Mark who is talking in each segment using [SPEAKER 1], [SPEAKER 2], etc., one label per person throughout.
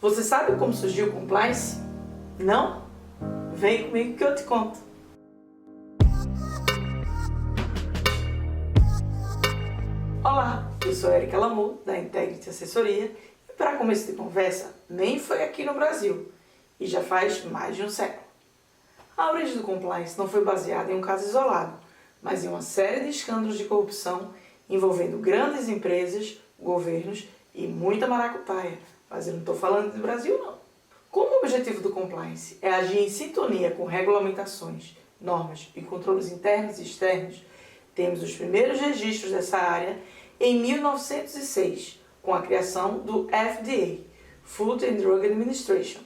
[SPEAKER 1] Você sabe como surgiu o compliance? Não? Vem comigo que eu te conto. Olá, eu sou Erika Lamu, da Integrity Assessoria, e para começo de conversa, nem foi aqui no Brasil, e já faz mais de um século. A origem do compliance não foi baseada em um caso isolado, mas em uma série de escândalos de corrupção envolvendo grandes empresas, governos e muita maracutaia. Mas eu não estou falando do Brasil, não. Como o objetivo do compliance é agir em sintonia com regulamentações, normas e controles internos e externos, temos os primeiros registros dessa área em 1906, com a criação do FDA, Food and Drug Administration,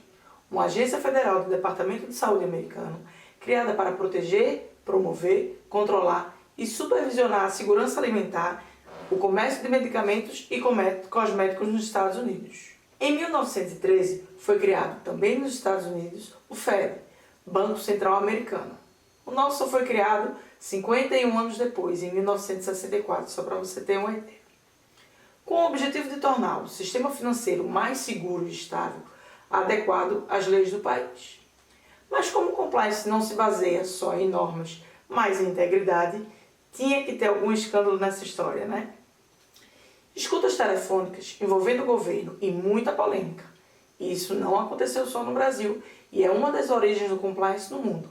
[SPEAKER 1] uma agência federal do Departamento de Saúde americano, criada para proteger, promover, controlar e supervisionar a segurança alimentar, o comércio de medicamentos e cosméticos nos Estados Unidos. Em 1913, foi criado também nos Estados Unidos o FED, Banco Central Americano. O nosso só foi criado 51 anos depois, em 1964, só para você ter uma ideia. Com o objetivo de tornar o sistema financeiro mais seguro e estável, adequado às leis do país. Mas como o compliance não se baseia só em normas, mas em integridade, tinha que ter algum escândalo nessa história, né? Escutas telefônicas envolvendo o governo e muita polêmica. E isso não aconteceu só no Brasil e é uma das origens do compliance no mundo.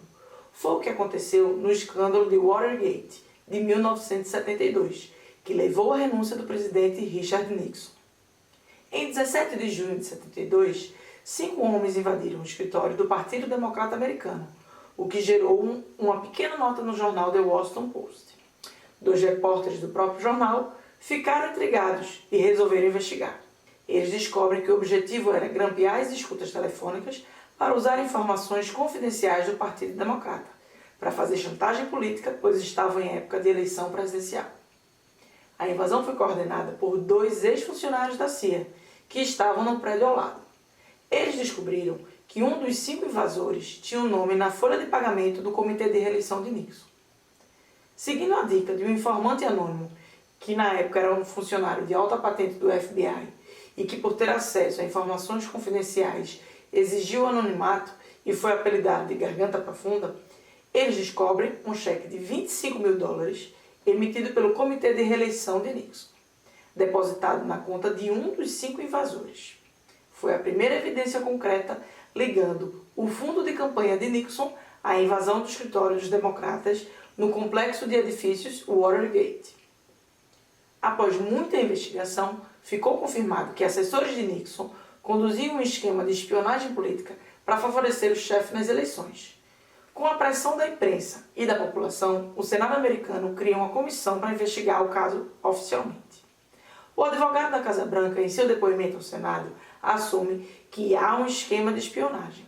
[SPEAKER 1] Foi o que aconteceu no escândalo de Watergate, de 1972, que levou à renúncia do presidente Richard Nixon. Em 17 de junho de 72, 5 homens invadiram o escritório do Partido Democrata Americano, o que gerou uma pequena nota no jornal The Washington Post. 2 repórteres do próprio jornal ficaram intrigados e resolveram investigar. Eles descobrem que o objetivo era grampear as escutas telefônicas para usar informações confidenciais do Partido Democrata, para fazer chantagem política, pois estavam em época de eleição presidencial. A invasão foi coordenada por 2 ex-funcionários da CIA, que estavam no prédio ao lado. Eles descobriram que um dos 5 invasores tinha um nome na folha de pagamento do Comitê de Reeleição de Nixon. Seguindo a dica de um informante anônimo, que na época era um funcionário de alta patente do FBI e que, por ter acesso a informações confidenciais, exigiu anonimato e foi apelidado de Garganta Profunda, eles descobrem um cheque de $25 mil emitido pelo Comitê de Reeleição de Nixon, depositado na conta de um dos 5 invasores. Foi a primeira evidência concreta ligando o fundo de campanha de Nixon à invasão do escritório dos democratas no complexo de edifícios Watergate. Após muita investigação, ficou confirmado que assessores de Nixon conduziam um esquema de espionagem política para favorecer o chefe nas eleições. Com a pressão da imprensa e da população, o Senado americano cria uma comissão para investigar o caso oficialmente. O advogado da Casa Branca, em seu depoimento ao Senado, assume que há um esquema de espionagem.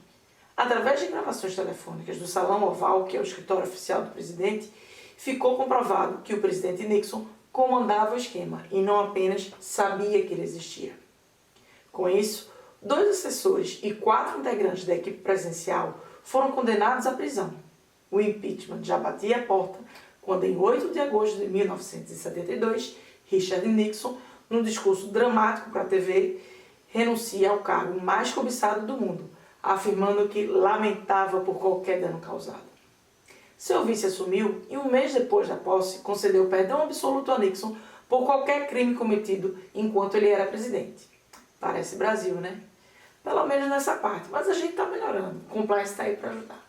[SPEAKER 1] Através de gravações telefônicas do Salão Oval, que é o escritório oficial do presidente, ficou comprovado que o presidente Nixon comandava o esquema e não apenas sabia que ele existia. Com isso, 2 assessores e 4 integrantes da equipe presidencial foram condenados à prisão. O impeachment já batia a porta quando, em 8 de agosto de 1972, Richard Nixon, num discurso dramático para a TV, renuncia ao cargo mais cobiçado do mundo, afirmando que lamentava por qualquer dano causado. Seu vice assumiu e, um mês depois da posse, concedeu perdão absoluto a Nixon por qualquer crime cometido enquanto ele era presidente. Parece Brasil, né? Pelo menos nessa parte, mas a gente está melhorando. O compliance está aí para ajudar.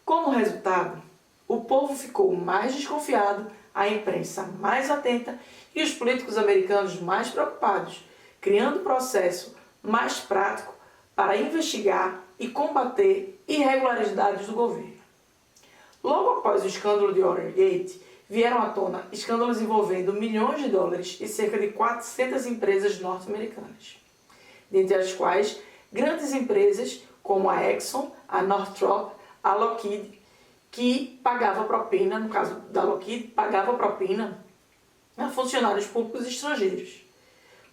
[SPEAKER 1] Como resultado, o povo ficou mais desconfiado, a imprensa mais atenta e os políticos americanos mais preocupados, criando um processo mais prático para investigar e combater irregularidades do governo. Logo após o escândalo de Watergate, vieram à tona escândalos envolvendo milhões de dólares e cerca de 400 empresas norte-americanas, dentre as quais grandes empresas como a Exxon, a Northrop, a Lockheed, que pagava propina, no caso da Lockheed, pagava propina a funcionários públicos estrangeiros.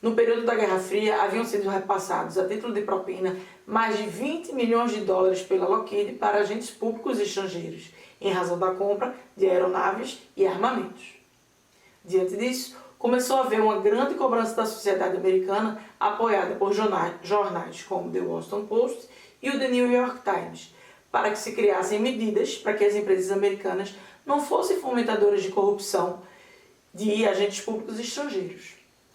[SPEAKER 1] No período da Guerra Fria, haviam sido repassados a título de propina mais de $20 milhões pela Lockheed para agentes públicos estrangeiros, em razão da compra de aeronaves e armamentos. Diante disso, começou a haver uma grande cobrança da sociedade americana, apoiada por jornais como The Washington Post e o The New York Times, para que se criassem medidas para que as empresas americanas não fossem fomentadoras de corrupção de agentes públicos estrangeiros.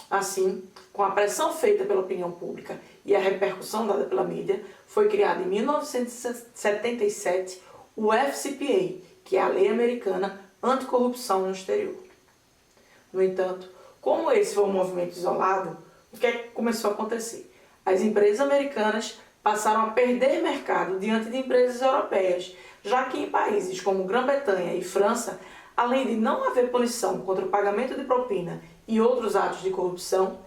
[SPEAKER 1] Assim, com a pressão feita pela opinião pública e a repercussão dada pela mídia, foi criado em 1977 o FCPA, que é a Lei Americana Anticorrupção no Exterior. No entanto, como esse foi um movimento isolado, o que começou a acontecer? As empresas americanas passaram a perder mercado diante de empresas europeias, já que em países como Grã-Bretanha e França, além de não haver punição contra o pagamento de propina e outros atos de corrupção,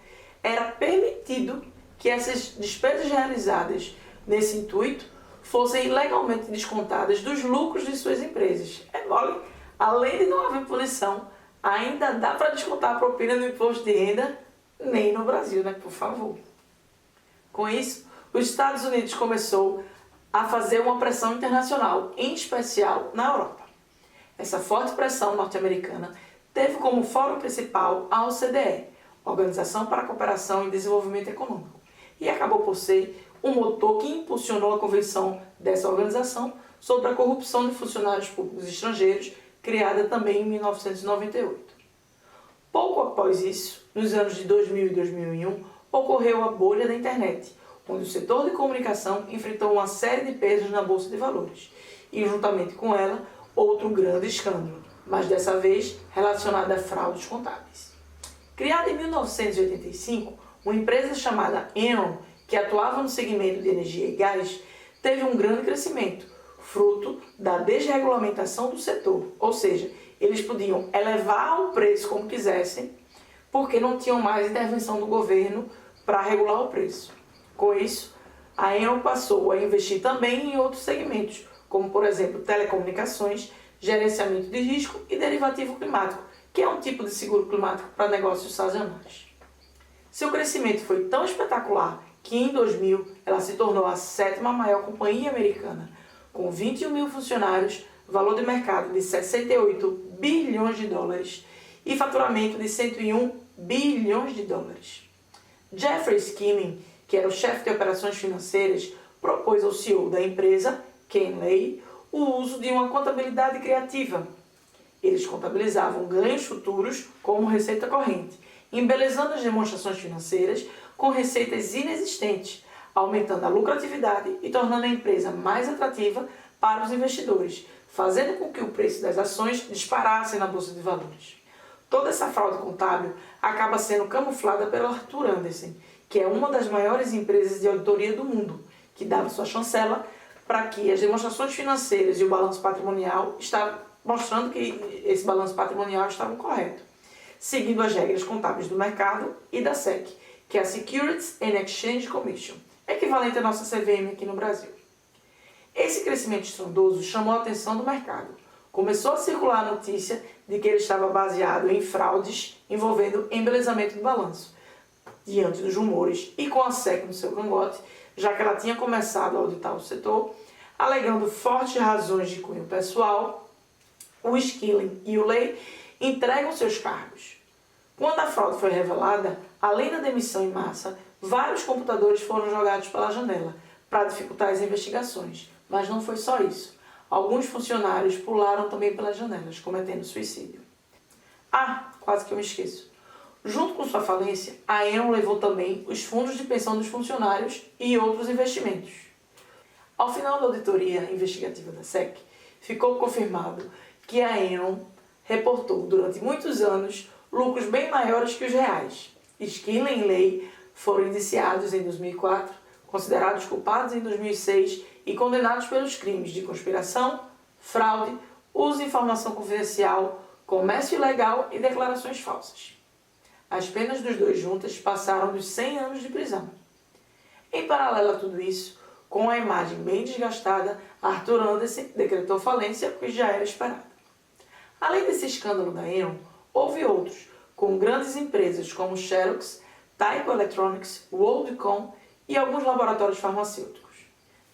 [SPEAKER 1] era permitido que essas despesas realizadas nesse intuito fossem ilegalmente descontadas dos lucros de suas empresas. É mole, além de não haver punição, ainda dá para descontar a propina no imposto de renda, nem no Brasil, né? Por favor. Com isso, os Estados Unidos começou a fazer uma pressão internacional, em especial na Europa. Essa forte pressão norte-americana teve como fórum principal a OCDE, Organização para a Cooperação e Desenvolvimento Econômico, e acabou por ser o motor que impulsionou a convenção dessa organização sobre a corrupção de funcionários públicos estrangeiros, criada também em 1998. Pouco após isso, nos anos de 2000 e 2001, ocorreu a bolha da internet, onde o setor de comunicação enfrentou uma série de perdas na Bolsa de Valores, e juntamente com ela, outro grande escândalo, mas dessa vez relacionado a fraudes contábeis. Criada em 1985, uma empresa chamada Enron, que atuava no segmento de energia e gás, teve um grande crescimento, fruto da desregulamentação do setor, ou seja, eles podiam elevar o preço como quisessem, porque não tinham mais intervenção do governo para regular o preço. Com isso, a Enron passou a investir também em outros segmentos, como por exemplo telecomunicações, gerenciamento de risco e derivativo climático, que é um tipo de seguro climático para negócios sazonais. Seu crescimento foi tão espetacular que em 2000 ela se tornou a 7ª maior companhia americana, com 21 mil funcionários, valor de mercado de 68 bilhões de dólares e faturamento de 101 bilhões de dólares. Jeffrey Skimming, que era o chefe de operações financeiras, propôs ao CEO da empresa, Ken Lay, o uso de uma contabilidade criativa. Eles contabilizavam ganhos futuros como receita corrente, embelezando as demonstrações financeiras com receitas inexistentes, aumentando a lucratividade e tornando a empresa mais atrativa para os investidores, fazendo com que o preço das ações disparasse na Bolsa de Valores. Toda essa fraude contábil acaba sendo camuflada pelo Arthur Andersen, que é uma das maiores empresas de auditoria do mundo, que dava sua chancela para que as demonstrações financeiras e o balanço patrimonial estavam mostrando que esse balanço patrimonial estava correto, seguindo as regras contábeis do mercado e da SEC, que é a Securities and Exchange Commission, equivalente à nossa CVM aqui no Brasil. Esse crescimento estrondoso chamou a atenção do mercado. Começou a circular a notícia de que ele estava baseado em fraudes envolvendo embelezamento do balanço. Diante dos rumores e com a SEC no seu cangote, já que ela tinha começado a auditar o setor, alegando fortes razões de cunho pessoal, o Skilling e o Lay entregam seus cargos. Quando a fraude foi revelada, além da demissão em massa, vários computadores foram jogados pela janela para dificultar as investigações, mas não foi só isso. Alguns funcionários pularam também pelas janelas, cometendo suicídio. Quase que eu me esqueço. Junto com sua falência, a Enron levou também os fundos de pensão dos funcionários e outros investimentos. Ao final da auditoria investigativa da SEC, ficou confirmado que a Enron reportou durante muitos anos lucros bem maiores que os reais. Skilling e Lay foram indiciados em 2004, considerados culpados em 2006 e condenados pelos crimes de conspiração, fraude, uso de informação confidencial, comércio ilegal e declarações falsas. As penas dos dois juntas passaram dos 100 anos de prisão. Em paralelo a tudo isso, com a imagem bem desgastada, Arthur Andersen decretou falência, o que já era esperado. Além desse escândalo da Enron, houve outros, com grandes empresas como Xerox, Tyco Electronics, WorldCom e alguns laboratórios farmacêuticos.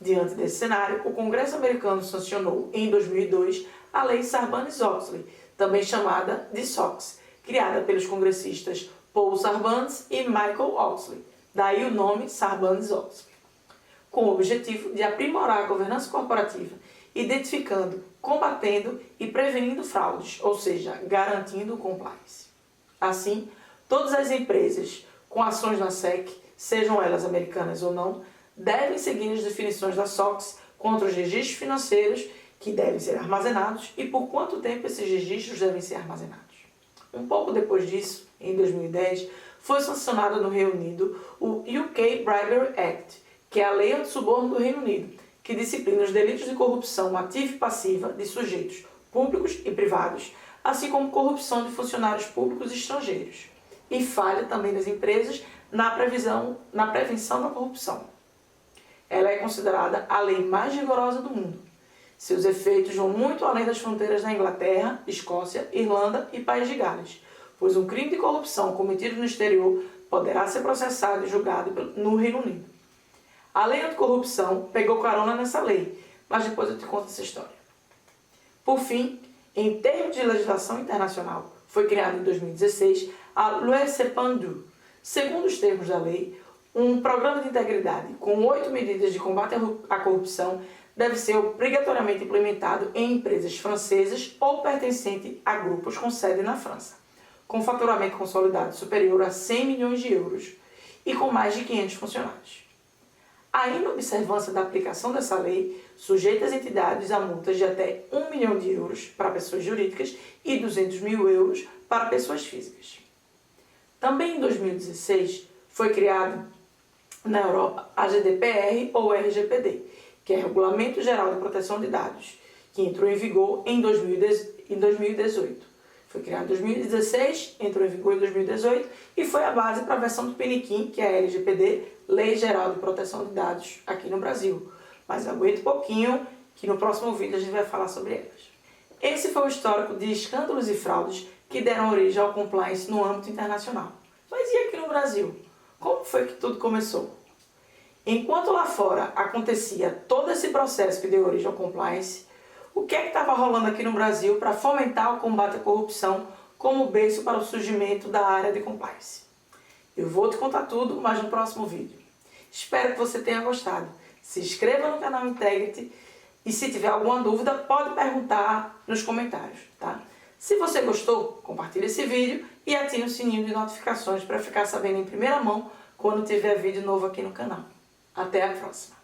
[SPEAKER 1] Diante desse cenário, o Congresso americano sancionou, em 2002, a Lei Sarbanes-Oxley, também chamada de SOX, criada pelos congressistas Paul Sarbanes e Michael Oxley, daí o nome Sarbanes-Oxley, com o objetivo de aprimorar a governança corporativa, identificando, combatendo e prevenindo fraudes, ou seja, garantindo o compliance. Assim, todas as empresas com ações na SEC, sejam elas americanas ou não, devem seguir as definições da SOX quanto aos registros financeiros que devem ser armazenados e por quanto tempo esses registros devem ser armazenados. Um pouco depois disso, em 2010, foi sancionado no Reino Unido o UK Bribery Act, que é a lei anti-suborno do Reino Unido, que disciplina os delitos de corrupção ativa e passiva de sujeitos públicos e privados, assim como corrupção de funcionários públicos estrangeiros, e falha também das empresas na prevenção da corrupção. Ela é considerada a lei mais rigorosa do mundo. Seus efeitos vão muito além das fronteiras da Inglaterra, Escócia, Irlanda e País de Gales, pois um crime de corrupção cometido no exterior poderá ser processado e julgado no Reino Unido. A lei anticorrupção pegou carona nessa lei, mas depois eu te conto essa história. Por fim, em termos de legislação internacional, foi criada em 2016 a Loi CEPAN-2. Segundo os termos da lei, um programa de integridade com 8 medidas de combate à corrupção deve ser obrigatoriamente implementado em empresas francesas ou pertencente a grupos com sede na França, com faturamento consolidado superior a 100 milhões de euros e com mais de 500 funcionários. A inobservância da aplicação dessa lei sujeita as entidades a multas de até 1 milhão de euros para pessoas jurídicas e 200 mil euros para pessoas físicas. Também em 2016 foi criado na Europa a GDPR ou RGPD, que é Regulamento Geral de Proteção de Dados, que entrou em vigor em 2018. Foi criado em 2016, entrou em vigor em 2018 e foi a base para a versão do Piniquim, que é a LGPD, Lei Geral de Proteção de Dados, aqui no Brasil. Mas aguente um pouquinho, que no próximo vídeo a gente vai falar sobre elas. Esse foi o histórico de escândalos e fraudes que deram origem ao compliance no âmbito internacional. Mas e aqui no Brasil? Como foi que tudo começou? Enquanto lá fora acontecia todo esse processo que deu origem ao compliance, o que é que estava rolando aqui no Brasil para fomentar o combate à corrupção como berço para o surgimento da área de compliance? Eu vou te contar tudo, mas no próximo vídeo. Espero que você tenha gostado. Se inscreva no canal Integrity e se tiver alguma dúvida, pode perguntar nos comentários, tá? Se você gostou, compartilhe esse vídeo e ative o sininho de notificações para ficar sabendo em primeira mão quando tiver vídeo novo aqui no canal. Até a próxima!